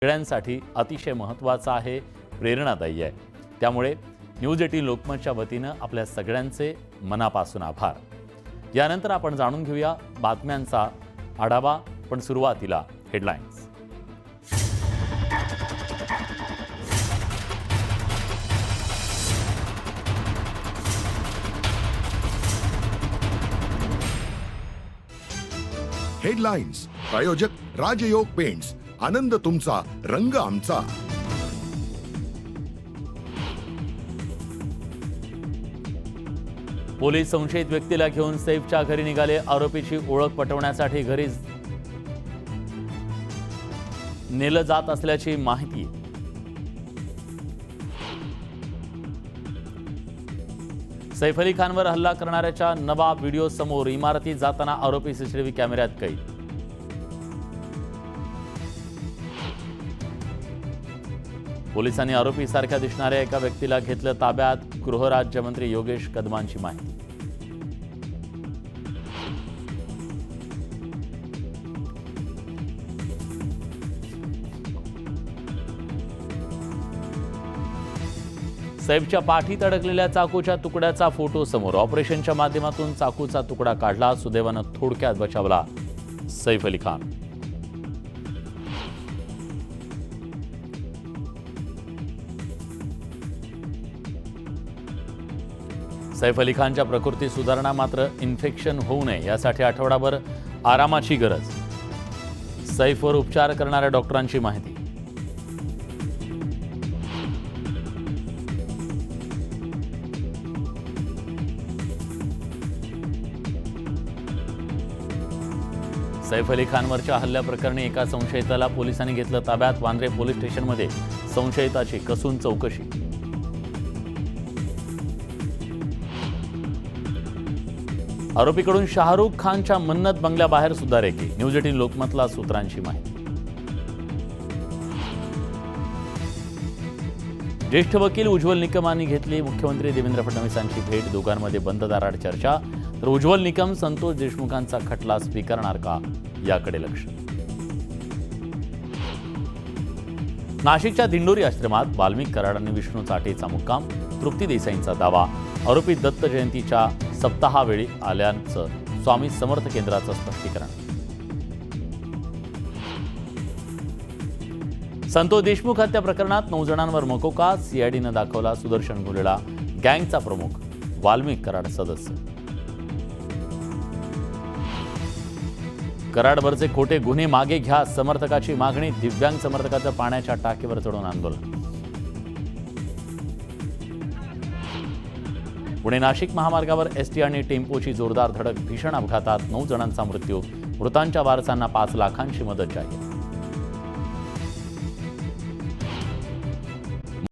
सगळ्यांसाठी अतिशय महत्त्वाचा आहे, प्रेरणादायी आहे। त्यामुळे न्यूज 18 लोकमतच्या वतीनं आपल्या सगळ्यांचे मनापासून आभार। यानंतर आपण जाणून घेऊया बातम्यांचा आढावा, पण सुरुवातीला हेडलाईन्स। हेडलाईन्स प्रायोजक राजयोग पेंट्स, आनंद तुमचा, रंग आमचा। पोलीस संशयित व्यक्तीला घेऊन सैफच्या घरी निघाले। आरोपीची ओळख पटवण्यासाठी घरी नेलं जात असल्याची माहिती। सैफ अली खानवर हल्ला करणाऱ्याचा नवा व्हिडिओ समोर। इमारतीत जाताना आरोपी सीसीटीव्ही कॅमेऱ्यात कैद। पोलिसांनी आरोपीसारख्या दिसणाऱ्या एका व्यक्तीला घेतलं ताब्यात। गृहराज्यमंत्री योगेश कदमांची माहिती। सैफच्या पाठीत अडकलेल्या चाकूच्या तुकड्याचा फोटो समोर। ऑपरेशनच्या माध्यमातून चाकूचा तुकडा काढला। सुदैवानं थोडक्यात बचावला सैफ अली खान। सैफ अली खानच्या प्रकृतीत सुधारणा, मात्र इन्फेक्शन होऊ नये यासाठी आठवडाभर आरामाची गरज। सैफवर उपचार करणाऱ्या डॉक्टरांची माहिती। सैफ अली खानवरच्या हल्ल्याप्रकरणी एका संशयिताला पोलिसांनी घेतलं ताब्यात। वांद्रे पोलीस स्टेशनमध्ये संशयिताची कसून चौकशी। आरोपीकडून शाहरुख खानच्या मन्नत बंगल्याबाहेर सुद्धा रेकी। न्यूज 18 लोकमतला सूत्रांची माहिती। ज्येष्ठ वकील उज्ज्वल निकमांनी घेतली मुख्यमंत्री देवेंद्र फडणवीसांची भेट। दोघांमध्ये बंद दारात चर्चा। तर उज्ज्वल निकम संतोष देशमुखांचा खटला स्वीकारणार का याकडे लक्ष। नाशिकच्या दिंडोरी आश्रमात वाल्मिक कराड आणि विष्णू चाटेचा मुक्काम। तृप्ती देसाईंचा दावा, आरोपी दत्त जयंतीच्या सप्ताहावेळी आल्याचं स्वामी समर्थ केंद्राचं स्पष्टीकरण। संतोष देशमुख हत्या प्रकरणात 9 जणांवर मकोका। सीआयडीनं दाखवला सुदर्शन गुलेला, गँगचा प्रमुख वाल्मिक कराड सदस्य। कराडवरचे खोटे गुन्हे मागे घ्या, समर्थकाची मागणी। दिव्यांग समर्थकाचं पाण्याच्या टाकीवर चढून आंदोलन। पुणे नाशिक महामार्गावर एसटी आणि टेम्पोची जोरदार धडक। भीषण अपघातात 9 जणांचा मृत्यू। मृतांच्या वारसांना 5 लाखांची मदत जाहीर।